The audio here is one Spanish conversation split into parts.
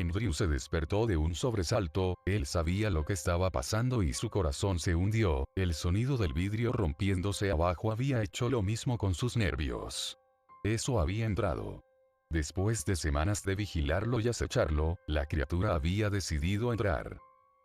Andrew se despertó de un sobresalto, él sabía lo que estaba pasando y su corazón se hundió, el sonido del vidrio rompiéndose abajo había hecho lo mismo con sus nervios. Eso había entrado. Después de semanas de vigilarlo y acecharlo, la criatura había decidido entrar.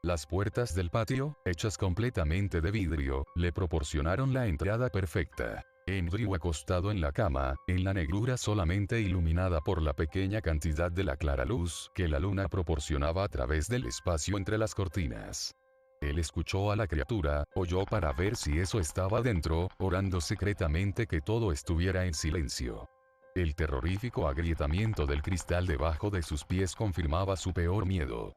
Las puertas del patio, hechas completamente de vidrio, le proporcionaron la entrada perfecta. Andrew acostado en la cama, en la negrura solamente iluminada por la pequeña cantidad de la clara luz que la luna proporcionaba a través del espacio entre las cortinas. Él escuchó a la criatura, oyó para ver si eso estaba dentro, orando secretamente que todo estuviera en silencio. El terrorífico agrietamiento del cristal debajo de sus pies confirmaba su peor miedo.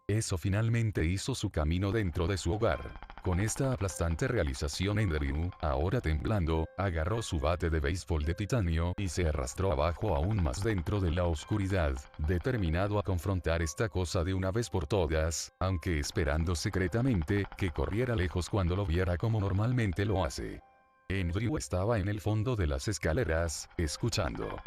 Eso finalmente hizo su camino dentro de su hogar. Con esta aplastante realización Andrew, ahora temblando, agarró su bate de béisbol de titanio y se arrastró abajo aún más dentro de la oscuridad, determinado a confrontar esta cosa de una vez por todas, aunque esperando secretamente que corriera lejos cuando lo viera como normalmente lo hace. Andrew estaba en el fondo de las escaleras, escuchando.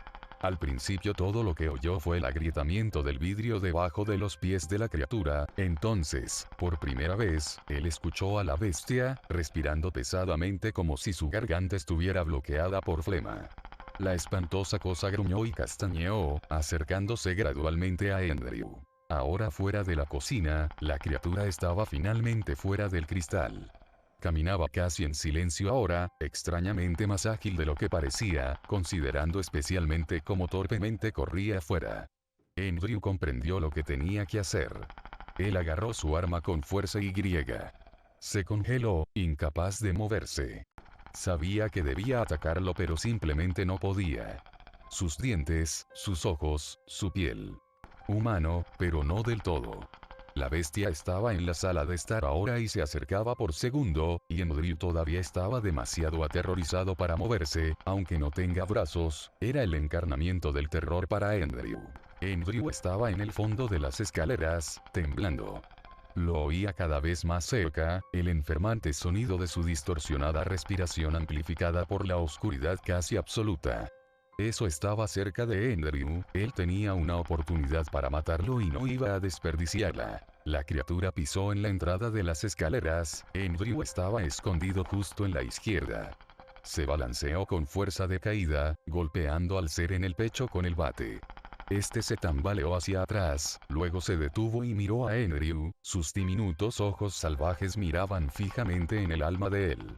Al principio todo lo que oyó fue el agrietamiento del vidrio debajo de los pies de la criatura, entonces, por primera vez, él escuchó a la bestia, respirando pesadamente como si su garganta estuviera bloqueada por flema. La espantosa cosa gruñó y castañeó, acercándose gradualmente a Andrew. Ahora fuera de la cocina, la criatura estaba finalmente fuera del cristal. Caminaba casi en silencio ahora, extrañamente más ágil de lo que parecía, considerando especialmente cómo torpemente corría afuera. Andrew comprendió lo que tenía que hacer. Él agarró su arma con fuerza y griega. Se congeló, incapaz de moverse. Sabía que debía atacarlo pero simplemente no podía. Sus dientes, sus ojos, su piel. Humano, pero no del todo. La bestia estaba en la sala de estar ahora y se acercaba por segundo, y Andrew todavía estaba demasiado aterrorizado para moverse, aunque no tenga brazos, era el encarnamiento del terror para Andrew. Andrew estaba en el fondo de las escaleras, temblando. Lo oía cada vez más cerca, el enfermante sonido de su distorsionada respiración amplificada por la oscuridad casi absoluta. Eso estaba cerca de Andrew, él tenía una oportunidad para matarlo y no iba a desperdiciarla. La criatura pisó en la entrada de las escaleras, Andrew estaba escondido justo en la izquierda. Se balanceó con fuerza de caída, golpeando al ser en el pecho con el bate. Este se tambaleó hacia atrás, luego se detuvo y miró a Andrew, sus diminutos ojos salvajes miraban fijamente en el alma de él.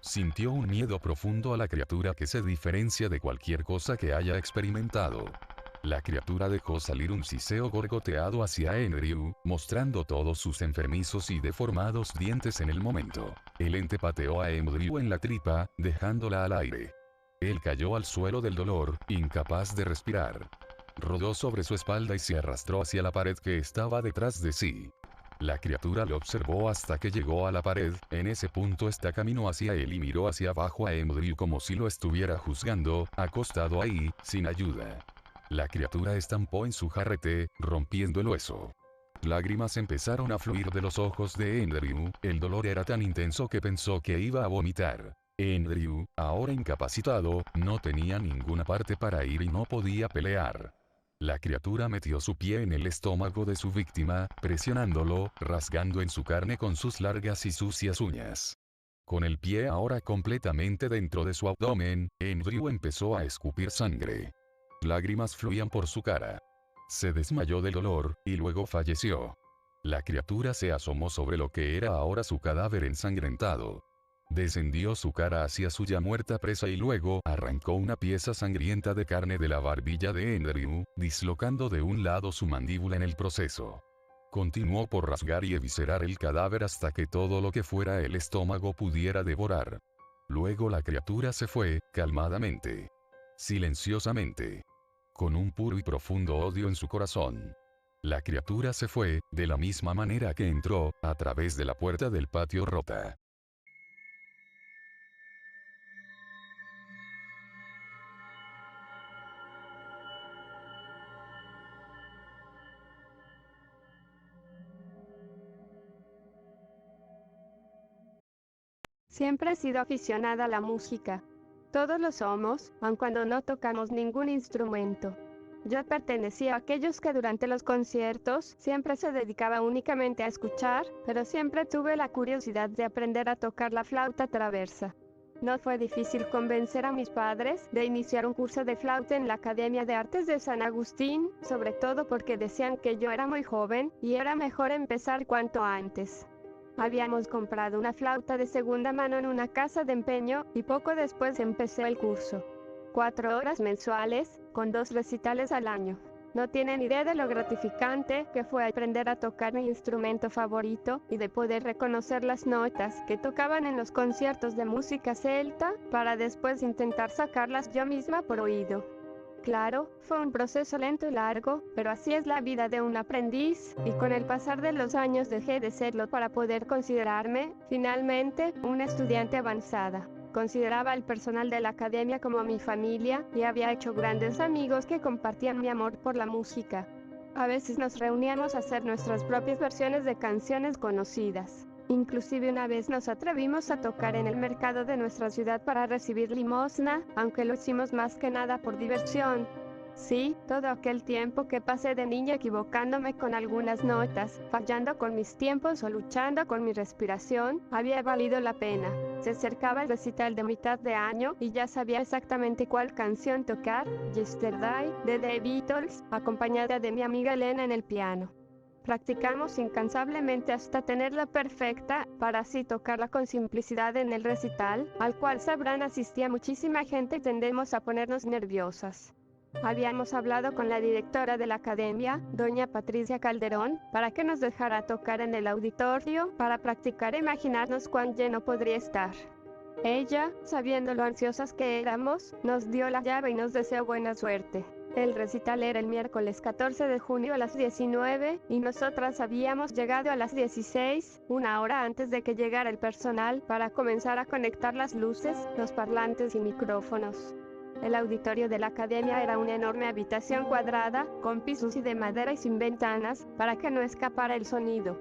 Sintió un miedo profundo a la criatura que se diferencia de cualquier cosa que haya experimentado. La criatura dejó salir un siseo gorgoteado hacia Andrew, mostrando todos sus enfermizos y deformados dientes en el momento. El ente pateó a Andrew en la tripa, dejándola al aire. Él cayó al suelo del dolor, incapaz de respirar. Rodó sobre su espalda y se arrastró hacia la pared que estaba detrás de sí. La criatura lo observó hasta que llegó a la pared, en ese punto esta caminó hacia él y miró hacia abajo a Andrew como si lo estuviera juzgando, acostado ahí, sin ayuda. La criatura estampó en su jarrete, rompiendo el hueso. Lágrimas empezaron a fluir de los ojos de Andrew, el dolor era tan intenso que pensó que iba a vomitar. Andrew, ahora incapacitado, no tenía ninguna parte para ir y no podía pelear. La criatura metió su pie en el estómago de su víctima, presionándolo, rasgando en su carne con sus largas y sucias uñas. Con el pie ahora completamente dentro de su abdomen, Andrew empezó a escupir sangre. Lágrimas fluían por su cara. Se desmayó del dolor, y luego falleció. La criatura se asomó sobre lo que era ahora su cadáver ensangrentado. Descendió su cara hacia su ya muerta presa y luego arrancó una pieza sangrienta de carne de la barbilla de Andrew, dislocando de un lado su mandíbula en el proceso. Continuó por rasgar y eviscerar el cadáver hasta que todo lo que fuera el estómago pudiera devorar. Luego la criatura se fue, calmadamente. Silenciosamente. Con un puro y profundo odio en su corazón. La criatura se fue, de la misma manera que entró, a través de la puerta del patio rota. Siempre he sido aficionada a la música. Todos lo somos, aun cuando no tocamos ningún instrumento. Yo pertenecía a aquellos que durante los conciertos siempre se dedicaba únicamente a escuchar, pero siempre tuve la curiosidad de aprender a tocar la flauta traversa. No fue difícil convencer a mis padres de iniciar un curso de flauta en la Academia de Artes de San Agustín, sobre todo porque decían que yo era muy joven y era mejor empezar cuanto antes. Habíamos comprado una flauta de segunda mano en una casa de empeño y poco después empecé el curso. 4 horas mensuales, con 2 recitales al año. No tienen idea de lo gratificante que fue aprender a tocar mi instrumento favorito y de poder reconocer las notas que tocaban en los conciertos de música celta para después intentar sacarlas yo misma por oído. Claro, fue un proceso lento y largo, pero así es la vida de un aprendiz, y con el pasar de los años dejé de serlo para poder considerarme, finalmente, una estudiante avanzada. Consideraba al personal de la academia como mi familia, y había hecho grandes amigos que compartían mi amor por la música. A veces nos reuníamos a hacer nuestras propias versiones de canciones conocidas. Inclusive una vez nos atrevimos a tocar en el mercado de nuestra ciudad para recibir limosna, aunque lo hicimos más que nada por diversión. Sí, todo aquel tiempo que pasé de niña equivocándome con algunas notas, fallando con mis tiempos o luchando con mi respiración, había valido la pena. Se acercaba el recital de mitad de año y ya sabía exactamente cuál canción tocar, Yesterday, de The Beatles, acompañada de mi amiga Elena en el piano. Practicamos incansablemente hasta tenerla perfecta, para así tocarla con simplicidad en el recital, al cual sabrán asistía muchísima gente y tendemos a ponernos nerviosas. Habíamos hablado con la directora de la academia, doña Patricia Calderón, para que nos dejara tocar en el auditorio, para practicar e imaginarnos cuán lleno podría estar. Ella, sabiendo lo ansiosas que éramos, nos dio la llave y nos deseó buena suerte. El recital era el miércoles 14 de junio a las 19, y nosotras habíamos llegado a las 16, una hora antes de que llegara el personal, para comenzar a conectar las luces, los parlantes y micrófonos. El auditorio de la academia era una enorme habitación cuadrada, con pisos y de madera y sin ventanas, para que no escapara el sonido.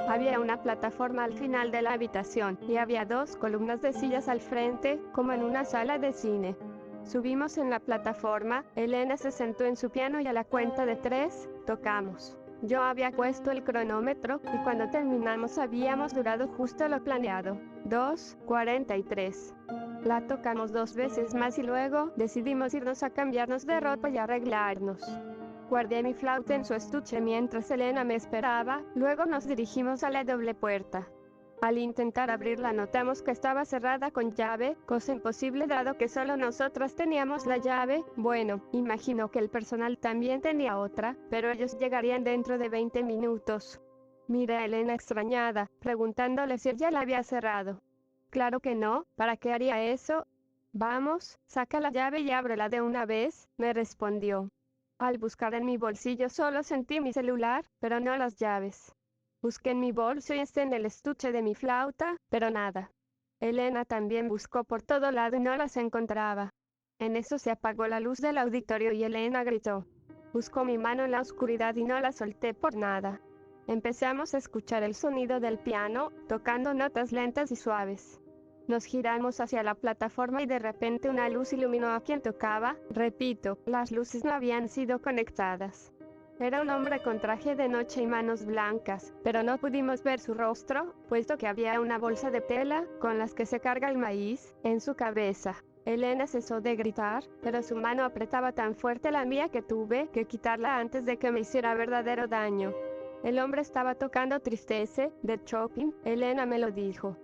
Había una plataforma al final de la habitación, y había 2 columnas de sillas al frente, como en una sala de cine. Subimos en la plataforma, Elena se sentó en su piano y a la cuenta de 3, tocamos. Yo había puesto el cronómetro, y cuando terminamos habíamos durado justo lo planeado, 2:43. La tocamos 2 veces más y luego decidimos irnos a cambiarnos de ropa y arreglarnos. Guardé mi flauta en su estuche mientras Elena me esperaba, luego nos dirigimos a la doble puerta. Al intentar abrirla notamos que estaba cerrada con llave, cosa imposible dado que solo nosotras teníamos la llave. Bueno, imagino que el personal también tenía otra, pero ellos llegarían dentro de 20 minutos. Miré a Elena extrañada, preguntándole si ella la había cerrado. Claro que no, ¿para qué haría eso? Vamos, saca la llave y ábrela de una vez, me respondió. Al buscar en mi bolsillo solo sentí mi celular, pero no las llaves. Busqué en mi bolso y en el estuche de mi flauta, pero nada. Elena también buscó por todo lado y no las encontraba. En eso se apagó la luz del auditorio y Elena gritó. Buscó mi mano en la oscuridad y no la solté por nada. Empezamos a escuchar el sonido del piano, tocando notas lentas y suaves. Nos giramos hacia la plataforma y de repente una luz iluminó a quien tocaba. Repito, las luces no habían sido conectadas. Era un hombre con traje de noche y manos blancas, pero no pudimos ver su rostro, puesto que había una bolsa de tela, con las que se carga el maíz, en su cabeza. Elena cesó de gritar, pero su mano apretaba tan fuerte la mía que tuve que quitarla antes de que me hiciera verdadero daño. El hombre estaba tocando Tristesse, de Chopin, Elena me lo dijo.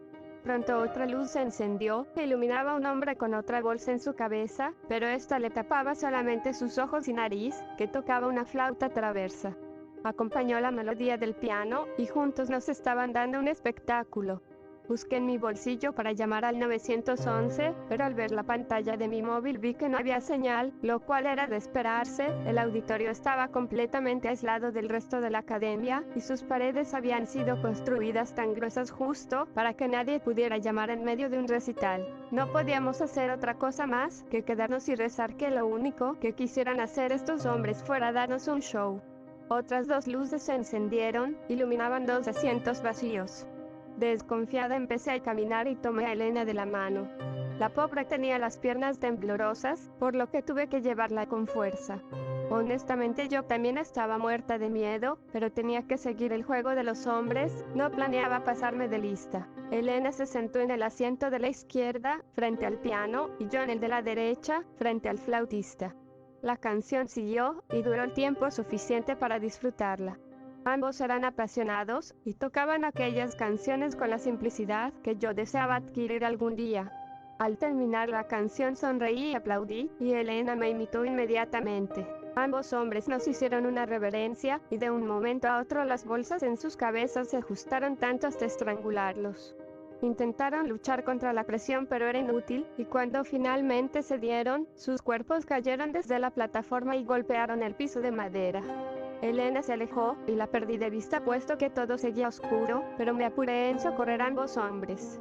Pronto otra luz se encendió, que iluminaba a un hombre con otra bolsa en su cabeza, pero esta le tapaba solamente sus ojos y nariz, que tocaba una flauta traversa. Acompañó la melodía del piano, y juntos nos estaban dando un espectáculo. Busqué en mi bolsillo para llamar al 911, pero al ver la pantalla de mi móvil vi que no había señal, lo cual era de esperarse. El auditorio estaba completamente aislado del resto de la academia, y sus paredes habían sido construidas tan gruesas justo para que nadie pudiera llamar en medio de un recital. No podíamos hacer otra cosa más que quedarnos y rezar que lo único que quisieran hacer estos hombres fuera darnos un show. Otras 2 luces se encendieron, iluminaban 2 asientos vacíos. Desconfiada empecé a caminar y tomé a Elena de la mano. La pobre tenía las piernas temblorosas, por lo que tuve que llevarla con fuerza. Honestamente yo también estaba muerta de miedo, pero tenía que seguir el juego de los hombres, no planeaba pasarme de lista. Elena se sentó en el asiento de la izquierda, frente al piano, y yo en el de la derecha, frente al flautista. La canción siguió, y duró el tiempo suficiente para disfrutarla. Ambos eran apasionados, y tocaban aquellas canciones con la simplicidad que yo deseaba adquirir algún día. Al terminar la canción sonreí y aplaudí, y Elena me imitó inmediatamente. Ambos hombres nos hicieron una reverencia, y de un momento a otro las bolsas en sus cabezas se ajustaron tanto hasta estrangularlos. Intentaron luchar contra la presión pero era inútil, y cuando finalmente cedieron, sus cuerpos cayeron desde la plataforma y golpearon el piso de madera. Elena se alejó, y la perdí de vista puesto que todo seguía oscuro, pero me apuré en socorrer a ambos hombres.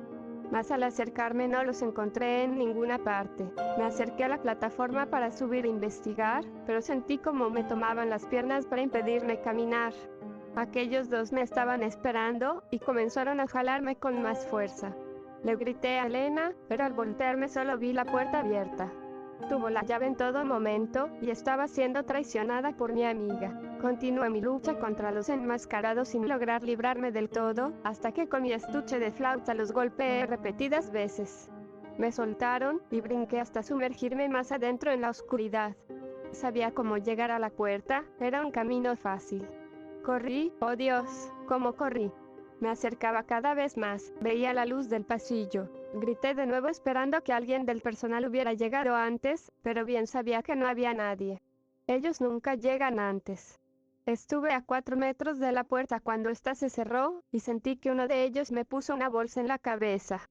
Mas al acercarme no los encontré en ninguna parte. Me acerqué a la plataforma para subir e investigar, pero sentí como me tomaban las piernas para impedirme caminar. Aquellos dos me estaban esperando, y comenzaron a jalarme con más fuerza. Le grité a Elena, pero al voltearme solo vi la puerta abierta. Tuvo la llave en todo momento, y estaba siendo traicionada por mi amiga. Continué mi lucha contra los enmascarados sin lograr librarme del todo, hasta que con mi estuche de flauta los golpeé repetidas veces. Me soltaron, y brinqué hasta sumergirme más adentro en la oscuridad. Sabía cómo llegar a la puerta, era un camino fácil. Corrí, oh Dios, cómo corrí. Me acercaba cada vez más, veía la luz del pasillo. Grité de nuevo esperando que alguien del personal hubiera llegado antes, pero bien sabía que no había nadie. Ellos nunca llegan antes. Estuve a 4 metros de la puerta cuando ésta se cerró, y sentí que uno de ellos me puso una bolsa en la cabeza.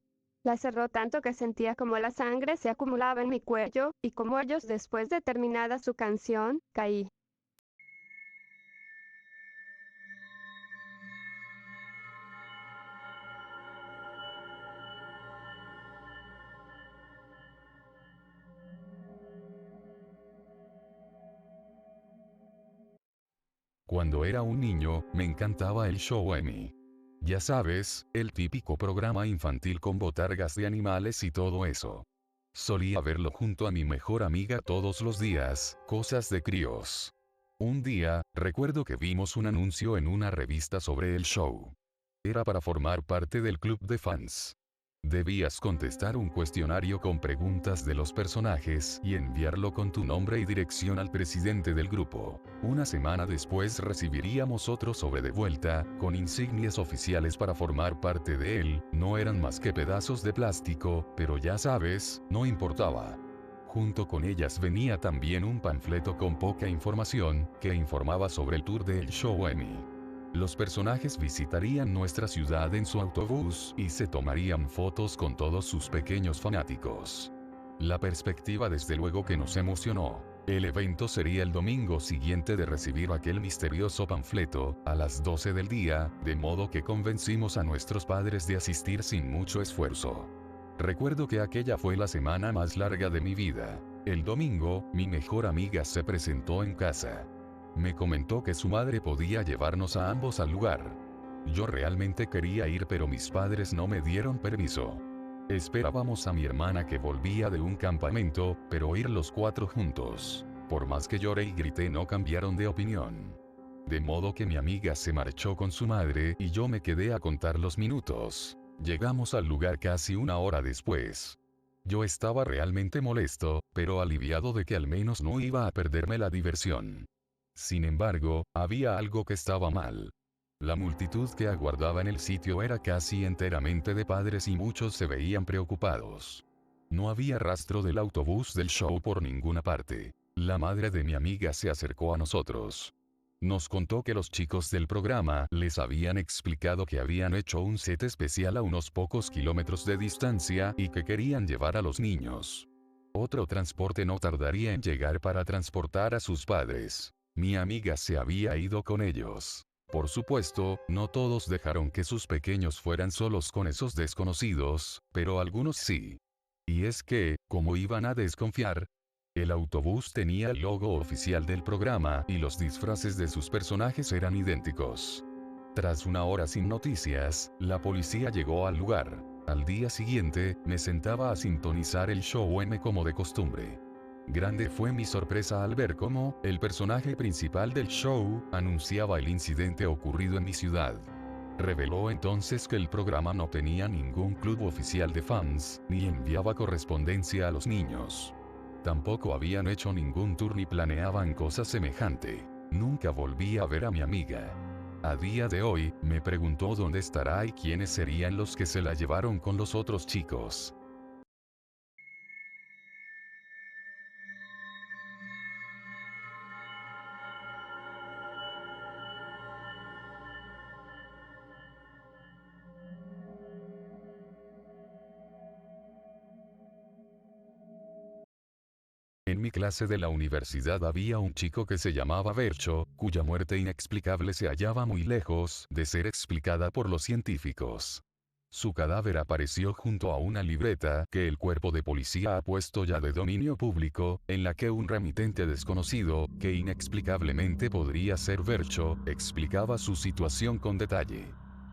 La cerró tanto que sentía como la sangre se acumulaba en mi cuello, y como ellos después de terminada su canción, caí. Cuando era un niño, me encantaba el show Emmy. Ya sabes, el típico programa infantil con botargas de animales y todo eso. Solía verlo junto a mi mejor amiga todos los días, cosas de críos. Un día, recuerdo que vimos un anuncio en una revista sobre el show. Era para formar parte del club de fans. Debías contestar un cuestionario con preguntas de los personajes y enviarlo con tu nombre y dirección al presidente del grupo. Una semana después recibiríamos otro sobre de vuelta, con insignias oficiales para formar parte de él. No eran más que pedazos de plástico, pero ya sabes, no importaba. Junto con ellas venía también un panfleto con poca información, que informaba sobre el tour del show Emmy. Los personajes visitarían nuestra ciudad en su autobús y se tomarían fotos con todos sus pequeños fanáticos. La perspectiva desde luego que nos emocionó. El evento sería el domingo siguiente de recibir aquel misterioso panfleto, a las 12 del día, de modo que convencimos a nuestros padres de asistir sin mucho esfuerzo. Recuerdo que aquella fue la semana más larga de mi vida. El domingo, mi mejor amiga se presentó en casa. Me comentó que su madre podía llevarnos a ambos al lugar. Yo realmente quería ir pero mis padres no me dieron permiso. Esperábamos a mi hermana que volvía de un campamento, pero ir los 4 juntos. Por más que lloré y grité no cambiaron de opinión. De modo que mi amiga se marchó con su madre y yo me quedé a contar los minutos. Llegamos al lugar casi 1 hora después. Yo estaba realmente molesto, pero aliviado de que al menos no iba a perderme la diversión. Sin embargo, había algo que estaba mal. La multitud que aguardaba en el sitio era casi enteramente de padres y muchos se veían preocupados. No había rastro del autobús del show por ninguna parte. La madre de mi amiga se acercó a nosotros. Nos contó que los chicos del programa les habían explicado que habían hecho un set especial a unos pocos kilómetros de distancia y que querían llevar a los niños. Otro transporte no tardaría en llegar para transportar a sus padres. Mi amiga se había ido con ellos. Por supuesto, no todos dejaron que sus pequeños fueran solos con esos desconocidos, pero algunos sí. Y es que, como iban a desconfiar, el autobús tenía el logo oficial del programa y los disfraces de sus personajes eran idénticos. Tras 1 hora sin noticias, la policía llegó al lugar. Al día siguiente, me sentaba a sintonizar el show M como de costumbre. Grande fue mi sorpresa al ver cómo, el personaje principal del show, anunciaba el incidente ocurrido en mi ciudad. Reveló entonces que el programa no tenía ningún club oficial de fans, ni enviaba correspondencia a los niños. Tampoco habían hecho ningún tour ni planeaban cosa semejante. Nunca volví a ver a mi amiga. A día de hoy, me preguntó dónde estará y quiénes serían los que se la llevaron con los otros chicos. En mi clase de la universidad había un chico que se llamaba Vercho, cuya muerte inexplicable se hallaba muy lejos de ser explicada por los científicos. Su cadáver apareció junto a una libreta que el cuerpo de policía ha puesto ya de dominio público, en la que un remitente desconocido, que inexplicablemente podría ser Vercho, explicaba su situación con detalle.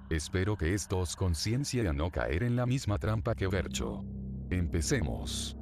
Espero que esto os conciencie a no caer en la misma trampa que Vercho. Empecemos.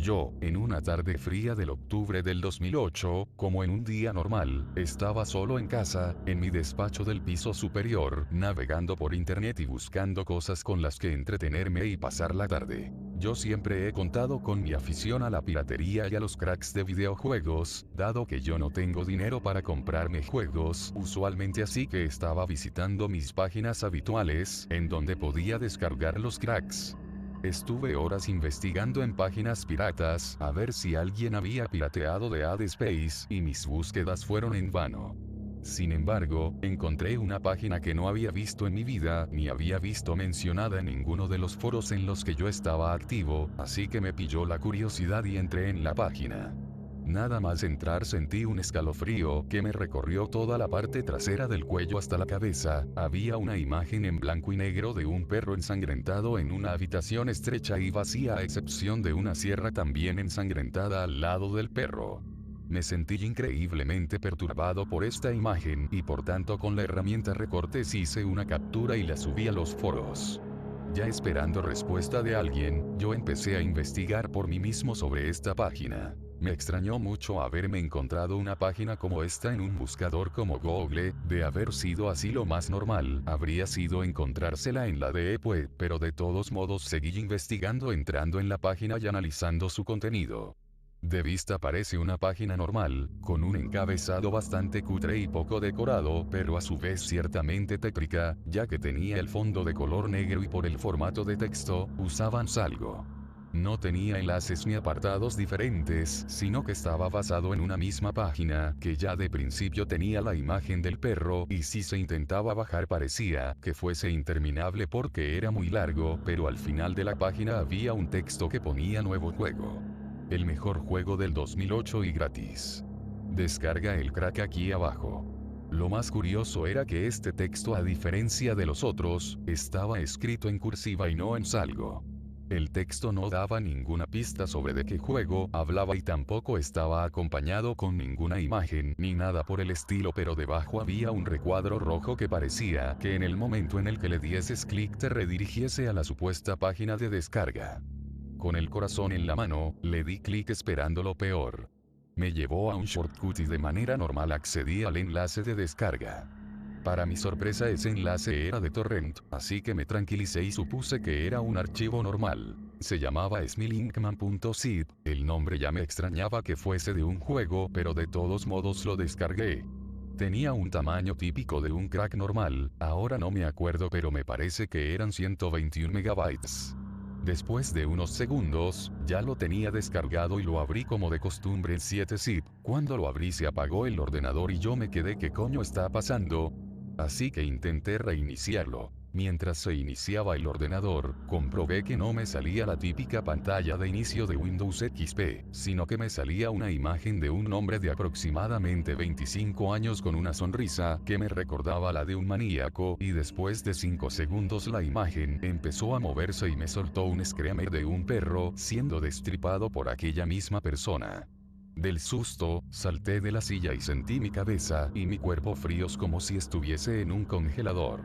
Yo, en una tarde fría del octubre del 2008, como en un día normal, estaba solo en casa, en mi despacho del piso superior, navegando por internet y buscando cosas con las que entretenerme y pasar la tarde. Yo siempre he contado con mi afición a la piratería y a los cracks de videojuegos, dado que yo no tengo dinero para comprarme juegos, usualmente, así que estaba visitando mis páginas habituales, en donde podía descargar los cracks. Estuve horas investigando en páginas piratas, a ver si alguien había pirateado Dead Space, y mis búsquedas fueron en vano. Sin embargo, encontré una página que no había visto en mi vida, ni había visto mencionada en ninguno de los foros en los que yo estaba activo, así que me pilló la curiosidad y entré en la página. Nada más entrar sentí un escalofrío que me recorrió toda la parte trasera del cuello hasta la cabeza. Había una imagen en blanco y negro de un perro ensangrentado en una habitación estrecha y vacía, a excepción de una sierra también ensangrentada al lado del perro. Me sentí increíblemente perturbado por esta imagen y por tanto con la herramienta recortes hice una captura y la subí a los foros. Ya esperando respuesta de alguien, yo empecé a investigar por mí mismo sobre esta página. Me extrañó mucho haberme encontrado una página como esta en un buscador como Google. De haber sido así, lo más normal habría sido encontrársela en la Deep Web, pero de todos modos seguí investigando, entrando en la página y analizando su contenido. De vista parece una página normal, con un encabezado bastante cutre y poco decorado, pero a su vez ciertamente tétrica, ya que tenía el fondo de color negro y por el formato de texto, usaban algo. No tenía enlaces ni apartados diferentes, sino que estaba basado en una misma página, que ya de principio tenía la imagen del perro, y si se intentaba bajar parecía que fuese interminable porque era muy largo, pero al final de la página había un texto que ponía nuevo juego. El mejor juego del 2008 y gratis. Descarga el crack aquí abajo. Lo más curioso era que este texto, a diferencia de los otros, estaba escrito en cursiva y no en salgo. El texto no daba ninguna pista sobre de qué juego hablaba y tampoco estaba acompañado con ninguna imagen ni nada por el estilo, pero debajo había un recuadro rojo que parecía que en el momento en el que le dieses clic te redirigiese a la supuesta página de descarga. Con el corazón en la mano, le di clic esperando lo peor. Me llevó a un shortcut y de manera normal accedí al enlace de descarga. Para mi sorpresa, ese enlace era de torrent, así que me tranquilicé y supuse que era un archivo normal. Se llamaba smilinkman.zip, el nombre ya me extrañaba que fuese de un juego, pero de todos modos lo descargué. Tenía un tamaño típico de un crack normal, ahora no me acuerdo, pero me parece que eran 121 megabytes. Después de unos segundos, ya lo tenía descargado y lo abrí como de costumbre en 7-zip. Cuando lo abrí se apagó el ordenador y yo me quedé, ¿qué coño está pasando? Así que intenté reiniciarlo. Mientras se iniciaba el ordenador, comprobé que no me salía la típica pantalla de inicio de Windows XP, sino que me salía una imagen de un hombre de aproximadamente 25 años con una sonrisa que me recordaba la de un maníaco, y después de 5 segundos la imagen empezó a moverse y me soltó un screamer de un perro siendo destripado por aquella misma persona. Del susto, salté de la silla y sentí mi cabeza y mi cuerpo fríos como si estuviese en un congelador.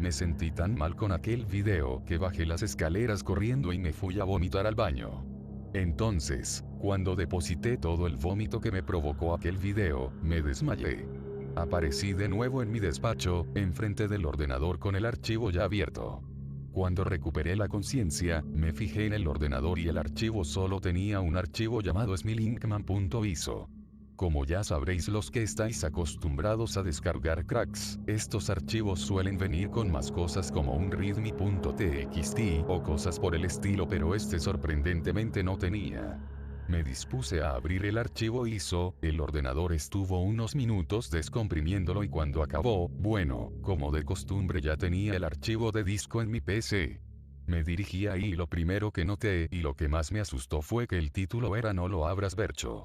Me sentí tan mal con aquel video que bajé las escaleras corriendo y me fui a vomitar al baño. Entonces, Cuando deposité todo el vómito que me provocó aquel video, me desmayé. Aparecí de nuevo en mi despacho, enfrente del ordenador con el archivo ya abierto. Cuando recuperé la conciencia, me fijé en el ordenador y el archivo solo tenía un archivo llamado smilinkman.iso. Como ya sabréis los que estáis acostumbrados a descargar cracks, estos archivos suelen venir con más cosas como un readme.txt o cosas por el estilo, pero este sorprendentemente no tenía. Me dispuse a abrir el archivo ISO, el ordenador estuvo unos minutos descomprimiéndolo y cuando acabó, bueno, como de costumbre ya tenía el archivo de disco en mi PC. Me dirigí ahí y lo primero que noté y lo que más me asustó fue que el título era "No lo abras, Bercho".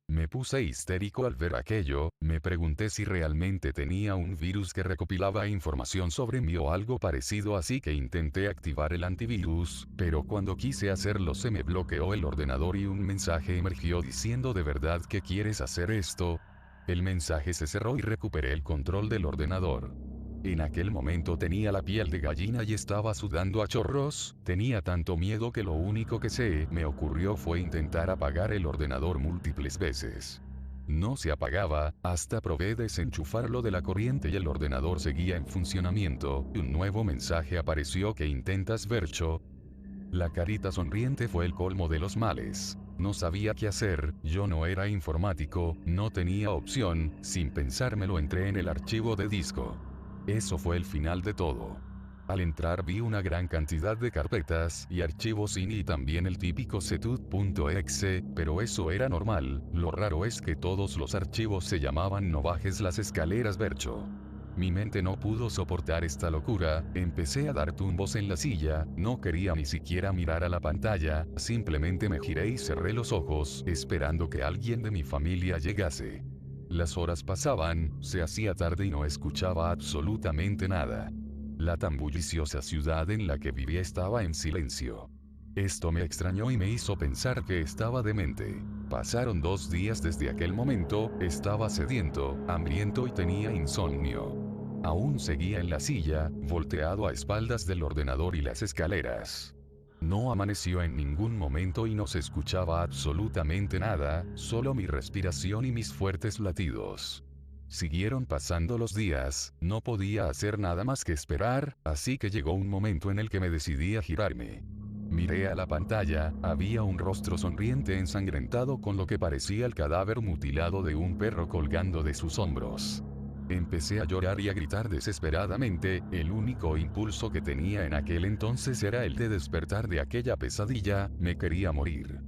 Me puse histérico al ver aquello, me pregunté si realmente tenía un virus que recopilaba información sobre mí o algo parecido, así que intenté activar el antivirus, pero cuando quise hacerlo se me bloqueó el ordenador y un mensaje emergió diciendo "¿De verdad que quieres hacer esto?". El mensaje se cerró y recuperé el control del ordenador. En aquel momento tenía la piel de gallina y estaba sudando a chorros, tenía tanto miedo que lo único que se me ocurrió fue intentar apagar el ordenador múltiples veces. No se apagaba, hasta probé desenchufarlo de la corriente y el ordenador seguía en funcionamiento. Un nuevo mensaje apareció: "¿Qué intentas, Bercho?". La carita sonriente fue el colmo de los males. No sabía qué hacer, yo no era informático, no tenía opción, sin pensármelo entré en el archivo de disco. Eso fue el final de todo. Al entrar vi una gran cantidad de carpetas y archivos INI y también el típico setud.exe, pero eso era normal, lo raro es que todos los archivos se llamaban "No bajes las escaleras, Bercho". Mi mente no pudo soportar esta locura, empecé a dar tumbos en la silla, no quería ni siquiera mirar a la pantalla, simplemente me giré y cerré los ojos, esperando que alguien de mi familia llegase. Las horas pasaban, se hacía tarde y no escuchaba absolutamente nada. La tan bulliciosa ciudad en la que vivía estaba en silencio. Esto me extrañó y me hizo pensar que estaba demente. Pasaron 2 días desde aquel momento, estaba sediento, hambriento y tenía insomnio. Aún seguía en la silla, volteado a espaldas del ordenador y las escaleras. No amaneció en ningún momento y no se escuchaba absolutamente nada, solo mi respiración y mis fuertes latidos. Siguieron pasando los días, no podía hacer nada más que esperar, así que llegó un momento en el que me decidí a girarme. Miré a la pantalla, había un rostro sonriente ensangrentado con lo que parecía el cadáver mutilado de un perro colgando de sus hombros. Empecé a llorar y a gritar desesperadamente, el único impulso que tenía en aquel entonces era el de despertar de aquella pesadilla, me quería morir.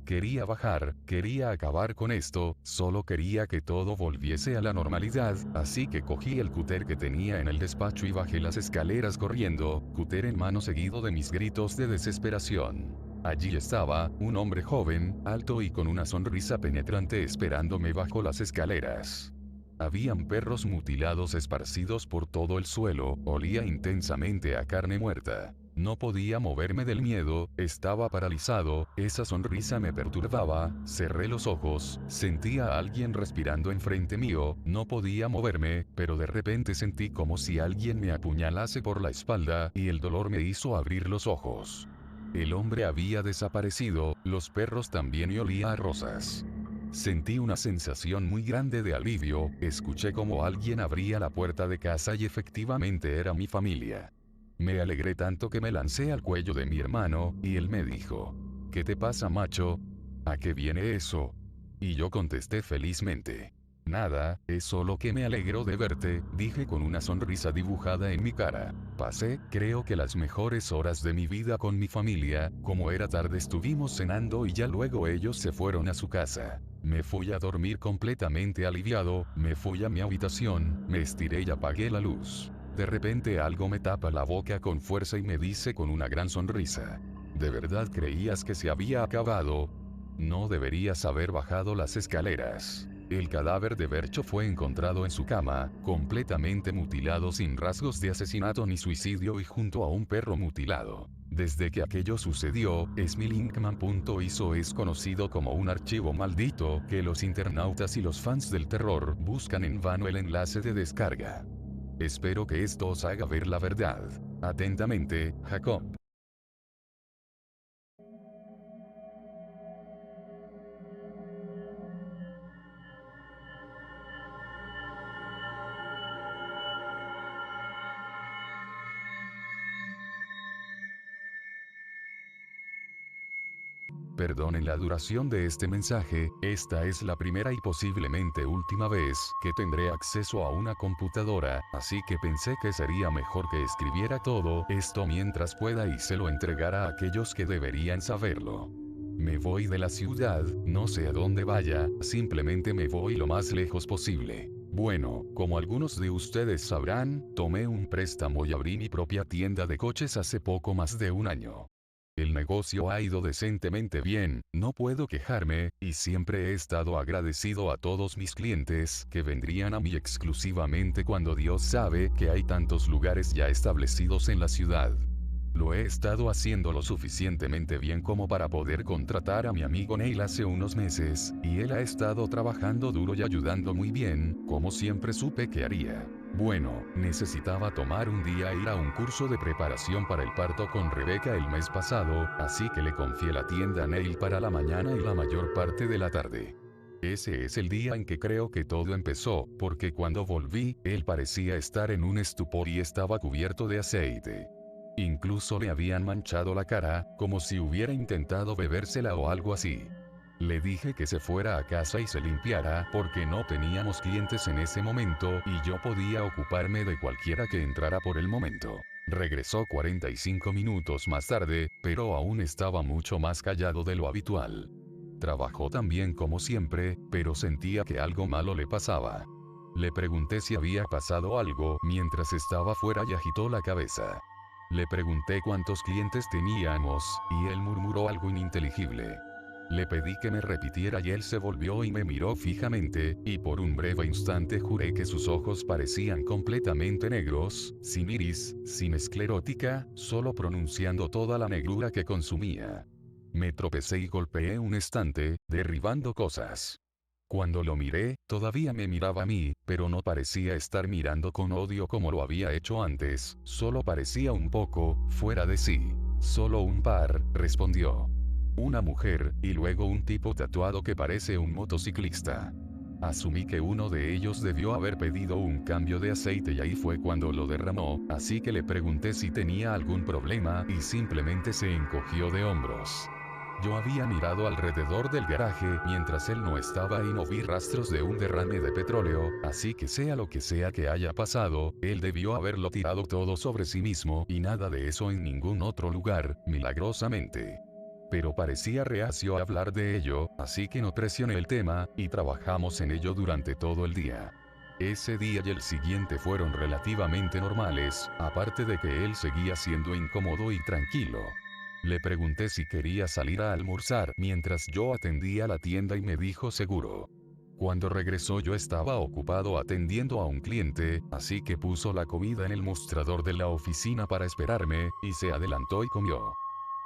Quería bajar, quería acabar con esto, solo quería que todo volviese a la normalidad, así que cogí el cúter que tenía en el despacho y bajé las escaleras corriendo, cúter en mano seguido de mis gritos de desesperación. Allí estaba, un hombre joven, alto y con una sonrisa penetrante esperándome bajo las escaleras. Habían perros mutilados esparcidos por todo el suelo, olía intensamente a carne muerta. No podía moverme del miedo, estaba paralizado, esa sonrisa me perturbaba, cerré los ojos, sentía a alguien respirando enfrente mío, no podía moverme, pero de repente sentí como si alguien me apuñalase por la espalda, y el dolor me hizo abrir los ojos. El hombre había desaparecido, los perros también y olía a rosas. Sentí una sensación muy grande de alivio, escuché como alguien abría la puerta de casa y efectivamente era mi familia. Me alegré tanto que me lancé al cuello de mi hermano, y él me dijo: "¿Qué te pasa, macho? ¿A qué viene eso?". Y yo contesté felizmente: "Nada, es solo que me alegro de verte", dije con una sonrisa dibujada en mi cara. Pasé, creo que las mejores horas de mi vida con mi familia, como era tarde estuvimos cenando y ya luego ellos se fueron a su casa. Me fui a dormir completamente aliviado, me fui a mi habitación, me estiré y apagué la luz. De repente algo me tapa la boca con fuerza y me dice con una gran sonrisa: "¿De verdad creías que se había acabado? No deberías haber bajado las escaleras". El cadáver de Bercho fue encontrado en su cama, completamente mutilado sin rasgos de asesinato ni suicidio y junto a un perro mutilado. Desde que aquello sucedió, smilinkman.iso es conocido como un archivo maldito que los internautas y los fans del terror buscan en vano el enlace de descarga. Espero que esto os haga ver la verdad. Atentamente, Jacob. Perdonen la duración de este mensaje, esta es la primera y posiblemente última vez que tendré acceso a una computadora, así que pensé que sería mejor que escribiera todo esto mientras pueda y se lo entregara a aquellos que deberían saberlo. Me voy de la ciudad, no sé a dónde vaya, simplemente me voy lo más lejos posible. Bueno, como algunos de ustedes sabrán, tomé un préstamo y abrí mi propia tienda de coches hace poco más de un año. El negocio ha ido decentemente bien, no puedo quejarme, y siempre he estado agradecido a todos mis clientes que vendrían a mí exclusivamente cuando Dios sabe que hay tantos lugares ya establecidos en la ciudad. Lo he estado haciendo lo suficientemente bien como para poder contratar a mi amigo Neil hace unos meses, y él ha estado trabajando duro y ayudando muy bien, como siempre supe que haría. Bueno, necesitaba tomar un día e ir a un curso de preparación para el parto con Rebeca el mes pasado, así que le confié la tienda a Neil para la mañana y la mayor parte de la tarde. Ese es el día en que creo que todo empezó, porque cuando volví, él parecía estar en un estupor y estaba cubierto de aceite. Incluso le habían manchado la cara, como si hubiera intentado bebérsela o algo así. Le dije que se fuera a casa y se limpiara porque no teníamos clientes en ese momento y yo podía ocuparme de cualquiera que entrara por el momento. Regresó 45 minutos más tarde, pero aún estaba mucho más callado de lo habitual. Trabajó tan bien como siempre, pero sentía que algo malo le pasaba. Le pregunté si había pasado algo mientras estaba fuera y agitó la cabeza. Le pregunté cuántos clientes teníamos, y él murmuró algo ininteligible. Le pedí que me repitiera y él se volvió y me miró fijamente, y por un breve instante juré que sus ojos parecían completamente negros, sin iris, sin esclerótica, solo pronunciando toda la negrura que consumía. Me tropecé y golpeé un estante, derribando cosas. Cuando lo miré, todavía me miraba a mí, pero no parecía estar mirando con odio como lo había hecho antes, solo parecía un poco, fuera de sí. Solo un par, respondió. Una mujer, y luego un tipo tatuado que parece un motociclista. Asumí que uno de ellos debió haber pedido un cambio de aceite y ahí fue cuando lo derramó, así que le pregunté si tenía algún problema y simplemente se encogió de hombros. Yo había mirado alrededor del garaje mientras él no estaba y no vi rastros de un derrame de petróleo, así que sea lo que sea que haya pasado, él debió haberlo tirado todo sobre sí mismo y nada de eso en ningún otro lugar, milagrosamente. Pero parecía reacio a hablar de ello, así que no presioné el tema, y trabajamos en ello durante todo el día. Ese día y el siguiente fueron relativamente normales, aparte de que él seguía siendo incómodo y tranquilo. Le pregunté si quería salir a almorzar mientras yo atendía la tienda y me dijo seguro. Cuando regresó yo estaba ocupado atendiendo a un cliente, así que puso la comida en el mostrador de la oficina para esperarme, y se adelantó y comió.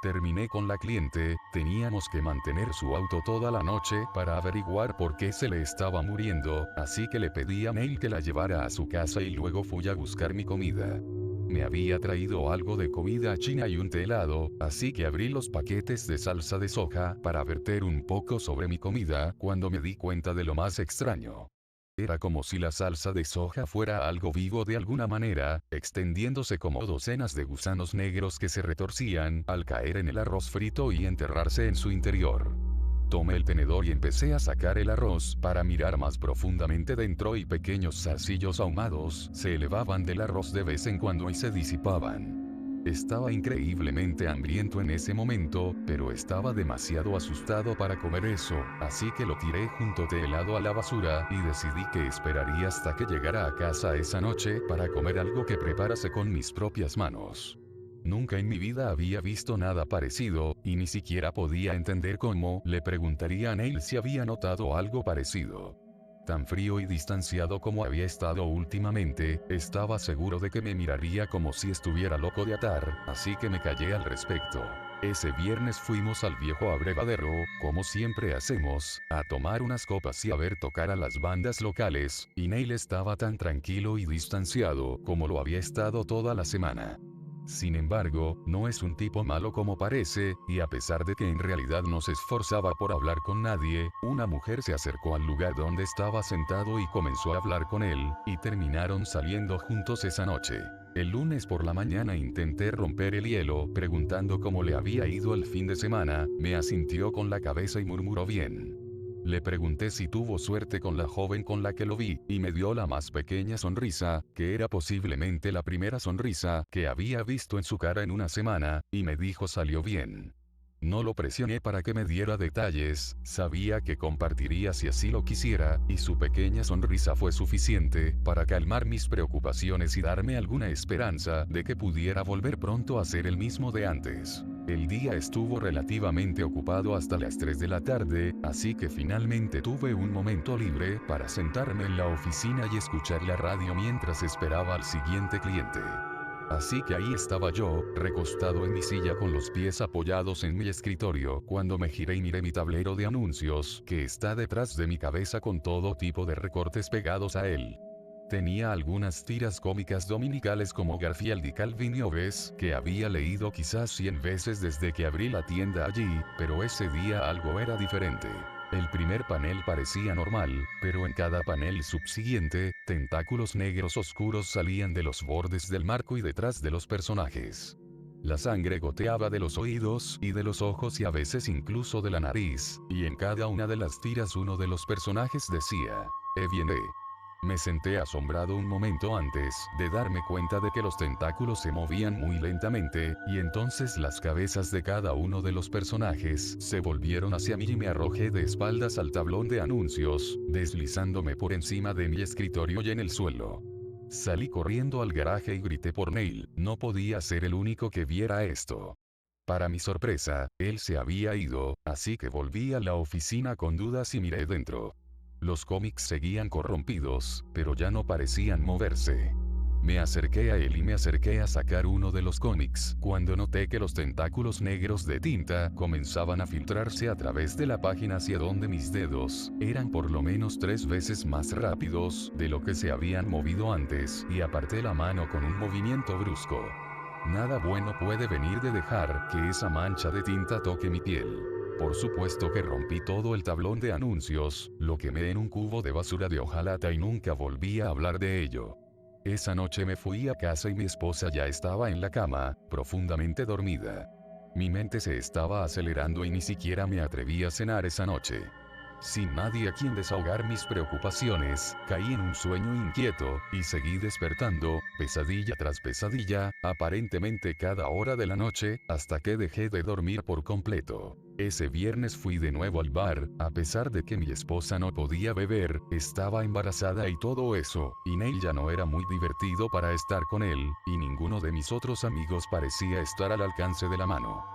Terminé con la cliente, teníamos que mantener su auto toda la noche para averiguar por qué se le estaba muriendo, así que le pedí a Neil que la llevara a su casa y luego fui a buscar mi comida. Me había traído algo de comida china y un té helado, así que abrí los paquetes de salsa de soja para verter un poco sobre mi comida cuando me di cuenta de lo más extraño. Era como si la salsa de soja fuera algo vivo de alguna manera, extendiéndose como docenas de gusanos negros que se retorcían al caer en el arroz frito y enterrarse en su interior. Tomé el tenedor y empecé a sacar el arroz para mirar más profundamente dentro y pequeños zarcillos ahumados se elevaban del arroz de vez en cuando y se disipaban. Estaba increíblemente hambriento en ese momento, pero estaba demasiado asustado para comer eso, así que lo tiré junto de helado a la basura y decidí que esperaría hasta que llegara a casa esa noche para comer algo que preparase con mis propias manos. Nunca en mi vida había visto nada parecido, y ni siquiera podía entender cómo. Le preguntaría a Neil si había notado algo parecido. Tan frío y distanciado como había estado últimamente, estaba seguro de que me miraría como si estuviera loco de atar, así que me callé al respecto. Ese viernes fuimos al viejo abrevadero, como siempre hacemos, a tomar unas copas y a ver tocar a las bandas locales, y Neil estaba tan tranquilo y distanciado como lo había estado toda la semana. Sin embargo, no es un tipo malo como parece, y a pesar de que en realidad no se esforzaba por hablar con nadie, una mujer se acercó al lugar donde estaba sentado y comenzó a hablar con él, y terminaron saliendo juntos esa noche. El lunes por la mañana intenté romper el hielo, preguntando cómo le había ido el fin de semana, me asintió con la cabeza y murmuró bien. Le pregunté si tuvo suerte con la joven con la que lo vi, y me dio la más pequeña sonrisa, que era posiblemente la primera sonrisa que había visto en su cara en una semana, y me dijo salió bien. No lo presioné para que me diera detalles, sabía que compartiría si así lo quisiera, y su pequeña sonrisa fue suficiente para calmar mis preocupaciones y darme alguna esperanza de que pudiera volver pronto a ser el mismo de antes. El día estuvo relativamente ocupado hasta las 3 de la tarde, así que finalmente tuve un momento libre para sentarme en la oficina y escuchar la radio mientras esperaba al siguiente cliente. Así que ahí estaba yo, recostado en mi silla con los pies apoyados en mi escritorio, cuando me giré y miré mi tablero de anuncios, que está detrás de mi cabeza con todo tipo de recortes pegados a él. Tenía algunas tiras cómicas dominicales como Garfield y Calvin y Hobbes, que había leído quizás 100 veces desde que abrí la tienda allí, pero ese día algo era diferente. El primer panel parecía normal, pero en cada panel subsiguiente, tentáculos negros oscuros salían de los bordes del marco y detrás de los personajes. La sangre goteaba de los oídos y de los ojos y a veces incluso de la nariz, y en cada una de las tiras uno de los personajes decía, viene. Me senté asombrado un momento antes de darme cuenta de que los tentáculos se movían muy lentamente, y entonces las cabezas de cada uno de los personajes se volvieron hacia mí y me arrojé de espaldas al tablón de anuncios, deslizándome por encima de mi escritorio y en el suelo. Salí corriendo al garaje y grité por Neil, no podía ser el único que viera esto. Para mi sorpresa, él se había ido, así que volví a la oficina con dudas y miré dentro. Los cómics seguían corrompidos, pero ya no parecían moverse. Me acerqué a él y me acerqué a sacar uno de los cómics, cuando noté que los tentáculos negros de tinta comenzaban a filtrarse a través de la página hacia donde mis dedos eran por lo menos 3 veces más rápidos de lo que se habían movido antes, y aparté la mano con un movimiento brusco. Nada bueno puede venir de dejar que esa mancha de tinta toque mi piel. Por supuesto que rompí todo el tablón de anuncios, lo quemé en un cubo de basura de hojalata y nunca volví a hablar de ello. Esa noche me fui a casa y mi esposa ya estaba en la cama, profundamente dormida. Mi mente se estaba acelerando y ni siquiera me atreví a cenar esa noche. Sin nadie a quien desahogar mis preocupaciones, caí en un sueño inquieto, y seguí despertando, pesadilla tras pesadilla, aparentemente cada hora de la noche, hasta que dejé de dormir por completo. Ese viernes fui de nuevo al bar, a pesar de que mi esposa no podía beber, estaba embarazada y todo eso, y Neil ya no era muy divertido para estar con él, y ninguno de mis otros amigos parecía estar al alcance de la mano.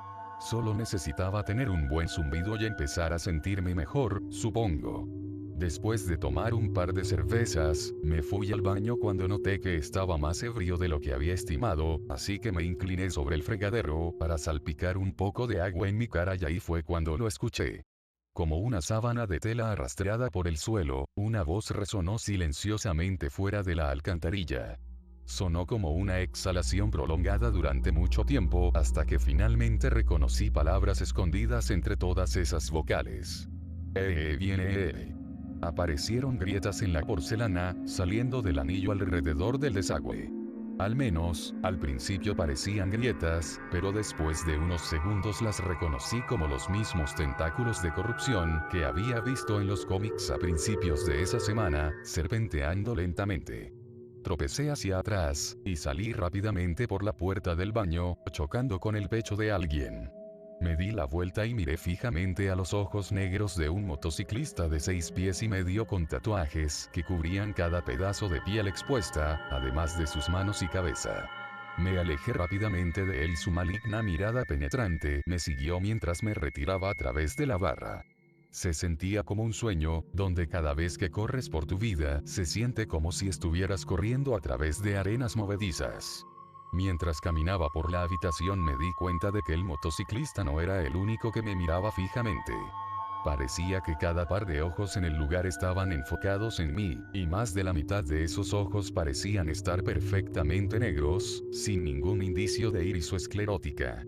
Solo necesitaba tener un buen zumbido y empezar a sentirme mejor, supongo. Después de tomar un par de cervezas, me fui al baño cuando noté que estaba más ebrio de lo que había estimado, así que me incliné sobre el fregadero para salpicar un poco de agua en mi cara y ahí fue cuando lo escuché. Como una sábana de tela arrastrada por el suelo, una voz resonó silenciosamente fuera de la alcantarilla. Sonó como una exhalación prolongada durante mucho tiempo hasta que finalmente reconocí palabras escondidas entre todas esas vocales. Viene. Aparecieron grietas en la porcelana, saliendo del anillo alrededor del desagüe. Al menos, al principio parecían grietas, pero después de unos segundos las reconocí como los mismos tentáculos de corrupción que había visto en los cómics a principios de esa semana, serpenteando lentamente. Tropecé hacia atrás, y salí rápidamente por la puerta del baño, chocando con el pecho de alguien. Me di la vuelta y miré fijamente a los ojos negros de un motociclista de 6 pies y medio con tatuajes que cubrían cada pedazo de piel expuesta, además de sus manos y cabeza. Me alejé rápidamente de él y su maligna mirada penetrante me siguió mientras me retiraba a través de la barra. Se sentía como un sueño, donde cada vez que corres por tu vida, se siente como si estuvieras corriendo a través de arenas movedizas. Mientras caminaba por la habitación me di cuenta de que el motociclista no era el único que me miraba fijamente. Parecía que cada par de ojos en el lugar estaban enfocados en mí, y más de la mitad de esos ojos parecían estar perfectamente negros, sin ningún indicio de iris o esclerótica.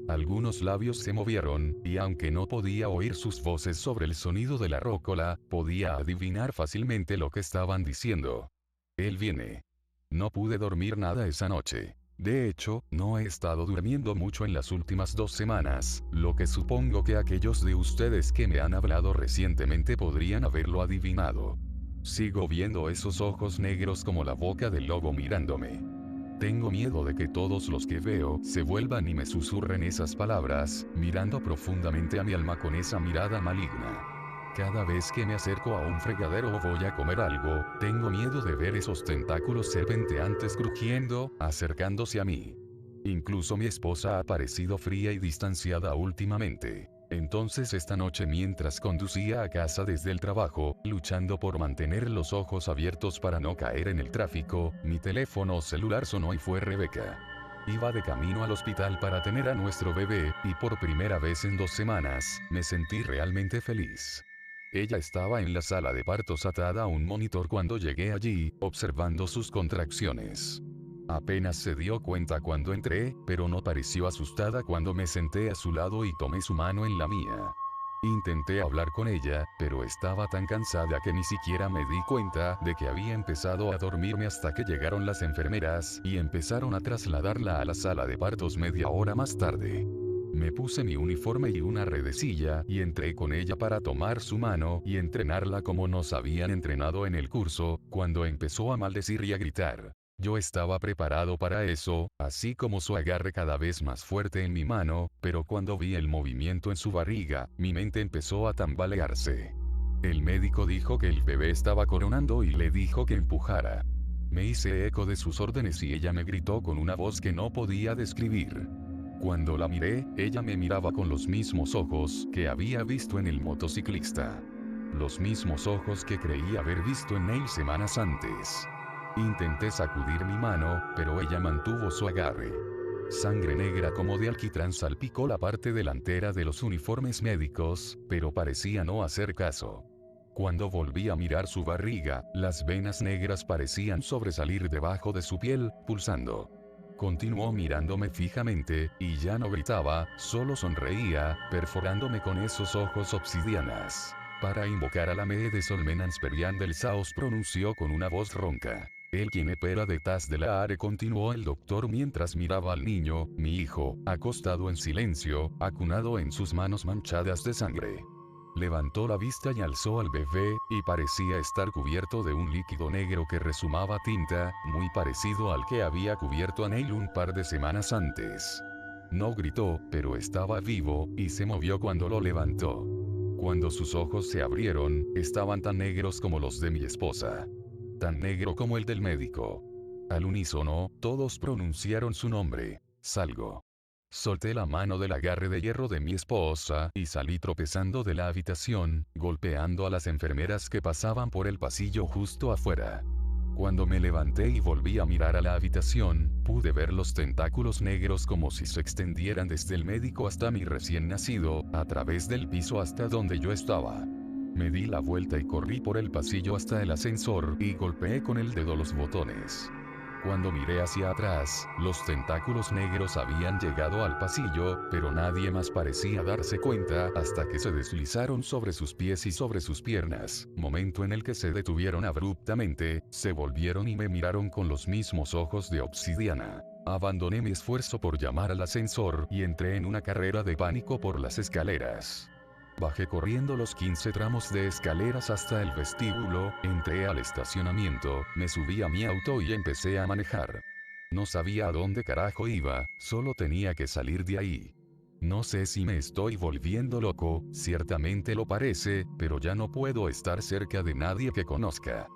Algunos labios se movieron, y aunque no podía oír sus voces sobre el sonido de la rócola, podía adivinar fácilmente lo que estaban diciendo. Él viene. No pude dormir nada esa noche. De hecho, no he estado durmiendo mucho en las últimas 2 semanas, lo que supongo que aquellos de ustedes que me han hablado recientemente podrían haberlo adivinado. Sigo viendo esos ojos negros como la boca del lobo mirándome. Tengo miedo de que todos los que veo se vuelvan y me susurren esas palabras, mirando profundamente a mi alma con esa mirada maligna. Cada vez que me acerco a un fregadero o voy a comer algo, tengo miedo de ver esos tentáculos serpenteantes crujiendo, acercándose a mí. Incluso mi esposa ha parecido fría y distanciada últimamente. Entonces esta noche mientras conducía a casa desde el trabajo, luchando por mantener los ojos abiertos para no caer en el tráfico, mi teléfono celular sonó y fue Rebeca. Iba de camino al hospital para tener a nuestro bebé, y por primera vez en 2 semanas, me sentí realmente feliz. Ella estaba en la sala de partos atada a un monitor cuando llegué allí, observando sus contracciones. Apenas se dio cuenta cuando entré, pero no pareció asustada cuando me senté a su lado y tomé su mano en la mía. Intenté hablar con ella, pero estaba tan cansada que ni siquiera me di cuenta de que había empezado a dormirme hasta que llegaron las enfermeras y empezaron a trasladarla a la sala de partos media hora más tarde. Me puse mi uniforme y una redecilla y entré con ella para tomar su mano y entrenarla como nos habían entrenado en el curso, cuando empezó a maldecir y a gritar. Yo estaba preparado para eso, así como su agarre cada vez más fuerte en mi mano, pero cuando vi el movimiento en su barriga, mi mente empezó a tambalearse. El médico dijo que el bebé estaba coronando y le dijo que empujara. Me hice eco de sus órdenes y ella me gritó con una voz que no podía describir. Cuando la miré, ella me miraba con los mismos ojos que había visto en el motociclista. Los mismos ojos que creí haber visto en él semanas antes. Intenté sacudir mi mano, pero ella mantuvo su agarre. Sangre negra como de alquitrán salpicó la parte delantera de los uniformes médicos, pero parecía no hacer caso. Cuando volví a mirar su barriga, las venas negras parecían sobresalir debajo de su piel, pulsando. Continuó mirándome fijamente, y ya no gritaba, solo sonreía, perforándome con esos ojos obsidianas. Para invocar a la me de Solmenansperyan del Saos pronunció con una voz ronca. El quien epera detrás de la are continuó el doctor mientras miraba al niño, mi hijo, acostado en silencio, acunado en sus manos manchadas de sangre. Levantó la vista y alzó al bebé, y parecía estar cubierto de un líquido negro que resumaba tinta, muy parecido al que había cubierto a Neil un par de semanas antes. No gritó, pero estaba vivo, y se movió cuando lo levantó. Cuando sus ojos se abrieron, estaban tan negros como los de mi esposa. Tan negro como el del médico. Al unísono, todos pronunciaron su nombre. Salgo. Solté la mano del agarre de hierro de mi esposa y salí tropezando de la habitación, golpeando a las enfermeras que pasaban por el pasillo justo afuera. Cuando me levanté y volví a mirar a la habitación, pude ver los tentáculos negros como si se extendieran desde el médico hasta mi recién nacido, a través del piso hasta donde yo estaba. Me di la vuelta y corrí por el pasillo hasta el ascensor y golpeé con el dedo los botones. Cuando miré hacia atrás, los tentáculos negros habían llegado al pasillo, pero nadie más parecía darse cuenta hasta que se deslizaron sobre sus pies y sobre sus piernas, momento en el que se detuvieron abruptamente, se volvieron y me miraron con los mismos ojos de obsidiana. Abandoné mi esfuerzo por llamar al ascensor y entré en una carrera de pánico por las escaleras. Bajé corriendo los 15 tramos de escaleras hasta el vestíbulo, entré al estacionamiento, me subí a mi auto y empecé a manejar. No sabía a dónde carajo iba, solo tenía que salir de ahí. No sé si me estoy volviendo loco, ciertamente lo parece, pero ya no puedo estar cerca de nadie que conozca.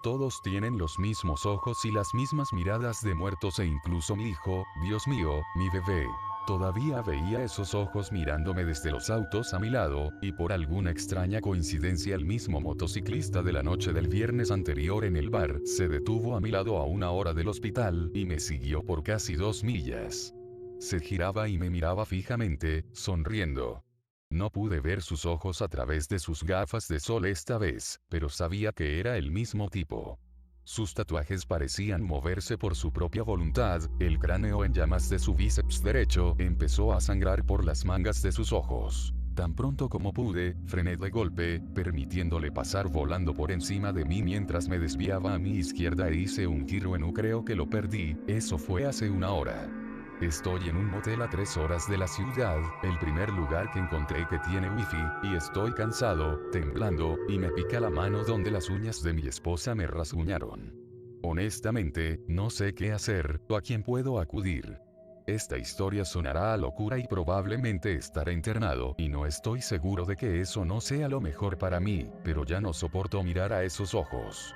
Todos tienen los mismos ojos y las mismas miradas de muertos e incluso mi hijo, Dios mío, mi bebé. Todavía veía esos ojos mirándome desde los autos a mi lado, y por alguna extraña coincidencia el mismo motociclista de la noche del viernes anterior en el bar, se detuvo a mi lado a 1 hora del hospital, y me siguió por casi 2 millas. Se giraba y me miraba fijamente, sonriendo. No pude ver sus ojos a través de sus gafas de sol esta vez, pero sabía que era el mismo tipo. Sus tatuajes parecían moverse por su propia voluntad, el cráneo en llamas de su bíceps derecho empezó a sangrar por las mangas de sus ojos. Tan pronto como pude, frené de golpe, permitiéndole pasar volando por encima de mí mientras me desviaba a mi izquierda e hice un giro en U. Creo que lo perdí, eso fue hace una hora. Estoy en un motel a 3 horas de la ciudad, el primer lugar que encontré que tiene wifi, y estoy cansado, temblando, y me pica la mano donde las uñas de mi esposa me rasguñaron. Honestamente, no sé qué hacer, o a quién puedo acudir. Esta historia sonará a locura y probablemente estaré internado, y no estoy seguro de que eso no sea lo mejor para mí, pero ya no soporto mirar a esos ojos.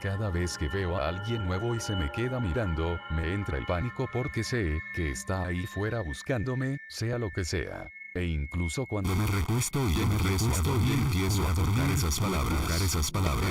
Cada vez que veo a alguien nuevo y se me queda mirando, me entra el pánico porque sé que está ahí fuera buscándome, sea lo que sea. E incluso cuando me recuesto y empiezo a dormir esas palabras.